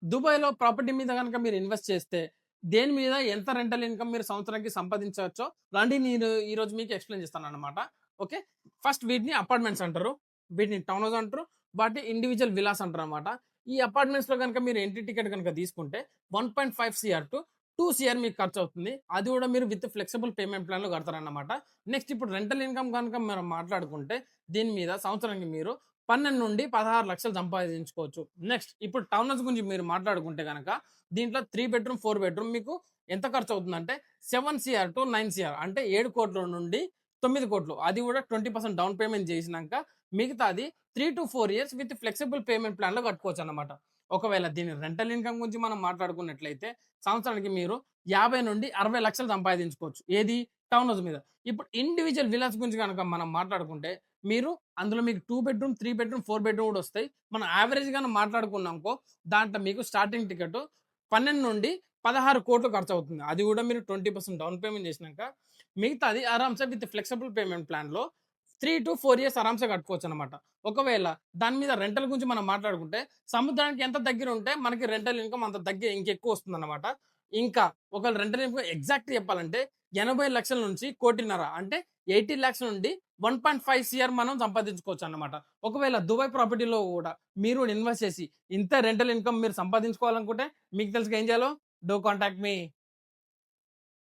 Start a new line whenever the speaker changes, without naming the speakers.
దుబాయ్‌లో ప్రాపర్టీ మీద గనక మీరు ఇన్వెస్ట్ చేస్తే, దేని మీద ఎంత రెంటల్ ఇన్‌కమ్ మీరు సంవత్సరానికి సంపాదించవచ్చో రండి నేను ఈరోజు మీకు ఎక్స్‌ప్లెయిన్ చేస్తానన్నమాట. ఓకే. ఫస్ట్ వీటిని అపార్ట్మెంట్స్ అంటారు. వీటిని టౌన్ హౌస్ అంటారు. వాటిని ఇండివిడ్యువల్ విల్లాస్ అంటారన్నమాట. ఈ అపార్ట్మెంట్స్‌లో గనక మీరు ఎంట్రీ టికెట్ గనక తీసుకుంటే 1.5 సీఆర్ టు 2 సీఆర్ మీకు ఖర్చవుతుంది. అది కూడా మీరు విత్ ఫ్లెక్సిబుల్ పేమెంట్ ప్లాన్‌లో కడతారన్నమాట. నెక్స్ట్ ఇప్పుడు రెంటల్ ఇన్‌కమ్ గనక మనం మాట్లాడుకుంటే దీని మీద సంవత్సరానికి మీరు 12-16 లక్షలు సంపాదించుకోవచ్చు. నెక్స్ట్ ఇప్పుడు టౌన్ హౌస్ గురించి మీరు మాట్లాడుకుంటే గనక దీంట్లో 3 బెడ్‌రూమ్, 4 బెడ్‌రూమ్ మీకు ఎంత ఖర్చవుతుందంటే 7 సీఆర్ టు 9 సీఆర్ అంటే 7,00,00,000 నుండి 9,00,00,000 అది కూడా 20% డౌన్ పేమెంట్ చేసినంక మిగతాది 3-4 ఇయర్స్ విత్ ఫ్లెక్సిబుల్ పేమెంట్ ప్లాన్‌లో కట్టుకోవచ్చన్నమాట. ఒకవేళ దీని రెంటల్ ఇన్‌కమ్ గురించి మనం మాట్లాడుకున్నట్లయితే సంవత్సరానికి మీరు 50-60 లక్షలు సంపాదించుకోవచ్చు. ఏది? టౌన్ హౌస్ మీద. ఇప్పుడు ఇండివిడ్యువల్ విల్లాస్ గురించి గనక మనం మాట్లాడుకుంటే మీరు అందులో మీకు 2 బెడ్‌రూమ్, 3 బెడ్‌రూమ్, 4 బెడ్‌రూమ్ కూడా వస్తాయి. మనం యావరేజ్‌గాను మాట్లాడుకున్నామనుకో దాంట్లో మీకు స్టార్టింగ్ టికెట్ 12-16 కోట్లు ఖర్చవుతుంది. అది కూడా మీరు 20% డౌన్ పేమెంట్ చేసినాక మిగతాది ఆరాంసే విత్ ఫ్లెక్సిబుల్ పేమెంట్ ప్లాన్‌లో 3-4 ఇయర్స్ ఆరాంసే కట్టుకోవచ్చనమాట. ఒకవేళ దాని మీద రెంటల్ గురించి మనం మాట్లాడుకుంటే సముద్రానికి ఎంత దగ్గరుంటే మనకి రెంటల్ ఇన్‌కమ్ అంత దగ్గర ఇంకెక్కువ వస్తుందన్నమాట. ఇంకా ఒకవేళ రెంటల్ ఇన్‌కమ్ ఎగ్జాక్ట్‌గా చెప్పాలంటే 80,00,000 నుంచి 1,50,00,000 అంటే 80,00,000 నుండి 1.5 సీఆర్ మనం సంపాదించుకోవచ్చన్నమాట. ఒకవేళ దుబాయ్ ప్రాపర్టీలో గూడా మీరు గూడా ఇన్వెస్ట్ చేసి ఇంత రెంటల్ ఇన్‌కమ్ మీరు సంపాదించుకోవాలనుకుంటే మీకు తెలుసుగా ఏం చేయాలో? Do contact me.